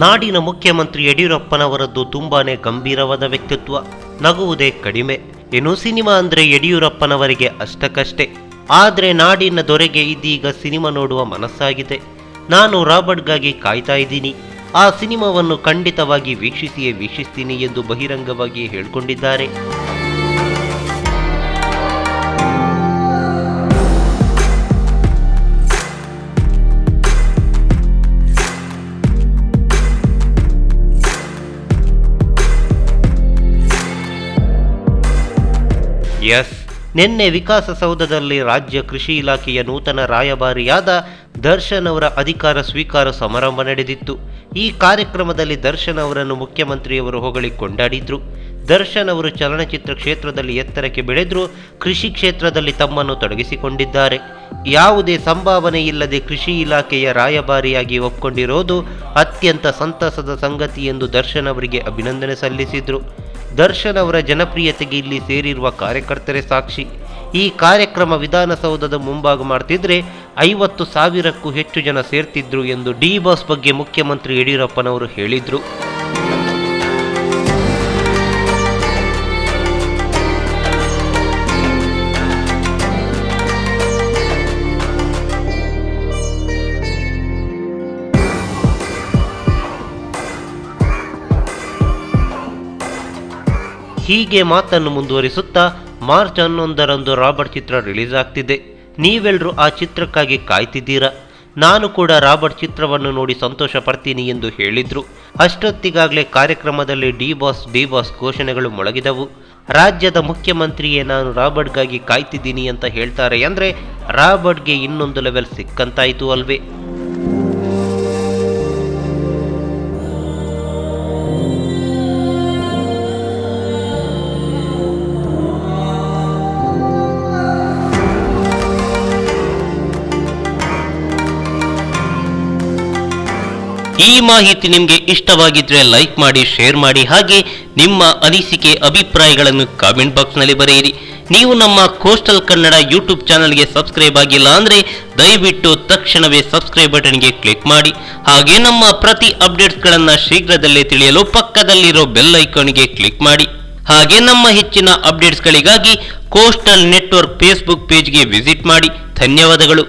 ನಾಡಿನ ಮುಖ್ಯಮಂತ್ರಿ ಯಡಿಯೂರಪ್ಪನವರದ್ದು ತುಂಬಾನೇ ಗಂಭೀರವಾದ ವ್ಯಕ್ತಿತ್ವ, ನಗುವುದೇ ಕಡಿಮೆ. ಇನ್ನು ಸಿನಿಮಾ ಅಂದ್ರೆ ಯಡಿಯೂರಪ್ಪನವರಿಗೆ ಅಷ್ಟಕ್ಕಷ್ಟೇ. ಆದ್ರೆ ನಾಡಿನ ದೊರೆಗೆ ಇದೀಗ ಸಿನಿಮಾ ನೋಡುವ ಮನಸ್ಸಾಗಿದೆ. ನಾನು ರಾಬರ್ಟ್ಗಾಗಿ ಕಾಯ್ತಾ ಇದ್ದೀನಿ, ಆ ಸಿನಿಮಾವನ್ನು ಖಂಡಿತವಾಗಿ ವೀಕ್ಷಿಸ್ತೀನಿ ಎಂದು ಬಹಿರಂಗವಾಗಿ ಹೇಳಿಕೊಂಡಿದ್ದಾರೆ. ನಿನ್ನೆ ವಿಕಾಸಸೌಧದಲ್ಲಿ ರಾಜ್ಯ ಕೃಷಿ ಇಲಾಖೆಯ ನೂತನ ರಾಯಭಾರಿಯಾದ ದರ್ಶನ್ ಅವರ ಅಧಿಕಾರ ಸ್ವೀಕಾರ ಸಮಾರಂಭ ನಡೆದಿತ್ತು. ಈ ಕಾರ್ಯಕ್ರಮದಲ್ಲಿ ದರ್ಶನ್ ಅವರನ್ನು ಮುಖ್ಯಮಂತ್ರಿಯವರು ಹೊಗಳಿ ಕೊಂಡಾಡಿದ್ರು. ದರ್ಶನ್ ಅವರು ಚಲನಚಿತ್ರ ಕ್ಷೇತ್ರದಲ್ಲಿ ಎತ್ತರಕ್ಕೆ ಬೆಳೆದ್ರು, ಕೃಷಿ ಕ್ಷೇತ್ರದಲ್ಲಿ ತಮ್ಮನ್ನು ತೊಡಗಿಸಿಕೊಂಡಿದ್ದಾರೆ. ಯಾವುದೇ ಸಂಭಾವನೆ ಇಲ್ಲದೆ ಕೃಷಿ ಇಲಾಖೆಯ ರಾಯಭಾರಿಯಾಗಿ ಒಪ್ಕೊಂಡಿರೋದು ಅತ್ಯಂತ ಸಂತಸದ ಸಂಗತಿ ಎಂದು ದರ್ಶನ್ ಅವರಿಗೆ ಅಭಿನಂದನೆ ಸಲ್ಲಿಸಿದ್ರು. ದರ್ಶನ್ ಅವರ ಜನಪ್ರಿಯತೆಗೆ ಇಲ್ಲಿ ಸೇರಿರುವ ಕಾರ್ಯಕರ್ತರೇ ಸಾಕ್ಷಿ. ಈ ಕಾರ್ಯಕ್ರಮ ವಿಧಾನಸೌಧದ ಮುಂಭಾಗ ಮಾಡ್ತಿದ್ರೆ 50,000ಕ್ಕೂ ಹೆಚ್ಚು ಜನ ಸೇರ್ತಿದ್ರು ಎಂದು ಡಿ ಬಾಸ್ ಬಗ್ಗೆ ಮುಖ್ಯಮಂತ್ರಿ ಯಡಿಯೂರಪ್ಪನವರು ಹೇಳಿದ್ರು. ಹೀಗೆ ಮಾತನ್ನು ಮುಂದುವರಿಸುತ್ತಾ ಮಾರ್ಚ್ 11ರಂದು ರಾಬರ್ಟ್ ಚಿತ್ರ ರಿಲೀಸ್ ಆಗ್ತಿದೆ. ನೀವೆಲ್ಲರೂ ಆ ಚಿತ್ರಕ್ಕಾಗಿ ಕಾಯ್ತಿದ್ದೀರಾ. ನಾನು ಕೂಡ ರಾಬರ್ಟ್ ಚಿತ್ರವನ್ನು ನೋಡಿ ಸಂತೋಷ ಪಡ್ತೀನಿ ಎಂದು ಹೇಳಿದ್ರು. ಅಷ್ಟೊತ್ತಿಗಾಗಲೇ ಕಾರ್ಯಕ್ರಮದಲ್ಲಿ ಡಿ ಬಾಸ್ ಘೋಷಣೆಗಳು ಮೊಳಗಿದವು. ರಾಜ್ಯದ ಮುಖ್ಯಮಂತ್ರಿಯೇ ನಾನು ರಾಬರ್ಟ್ಗಾಗಿ ಕಾಯ್ತಿದ್ದೀನಿ ಅಂತ ಹೇಳ್ತಾರೆ ಅಂದರೆ ರಾಬರ್ಟ್ಗೆ ಇನ್ನೊಂದು ಲೆವೆಲ್ ಸಿಕ್ಕಂತಾಯಿತು ಅಲ್ವೇ. ಈ ಮಾಹಿತಿ ನಿಮಗೆ ಇಷ್ಟವಾಗಿದ್ರೆ ಲೈಕ್ ಮಾಡಿ, ಶೇರ್ ಮಾಡಿ, ಹಾಗೆ ನಿಮ್ಮ ಅನಿಸಿಕೆ ಅಭಿಪ್ರಾಯಗಳನ್ನು ಕಾಮೆಂಟ್ ಬಾಕ್ಸ್ನಲ್ಲಿ ಬರೆಯಿರಿ. ನೀವು ನಮ್ಮ ಕೋಸ್ಟಲ್ ಕನ್ನಡ ಯೂಟ್ಯೂಬ್ ಚಾನಲ್ಗೆ ಸಬ್ಸ್ಕ್ರೈಬ್ ಆಗಿಲ್ಲ ಅಂದರೆ ದಯವಿಟ್ಟು ತಕ್ಷಣವೇ ಸಬ್ಸ್ಕ್ರೈಬ್ ಬಟನ್ಗೆ ಕ್ಲಿಕ್ ಮಾಡಿ. ಹಾಗೆ ನಮ್ಮ ಪ್ರತಿ ಅಪ್ಡೇಟ್ಸ್ಗಳನ್ನು ಶೀಘ್ರದಲ್ಲೇ ತಿಳಿಯಲು ಪಕ್ಕದಲ್ಲಿರೋ ಬೆಲ್ ಐಕಾನ್ಗೆ ಕ್ಲಿಕ್ ಮಾಡಿ. ಹಾಗೆ ನಮ್ಮ ಹೆಚ್ಚಿನ ಅಪ್ಡೇಟ್ಸ್ಗಳಿಗಾಗಿ ಕೋಸ್ಟಲ್ ನೆಟ್ವರ್ಕ್ ಫೇಸ್ಬುಕ್ ಪೇಜ್ಗೆ ವಿಸಿಟ್ ಮಾಡಿ. ಧನ್ಯವಾದಗಳು.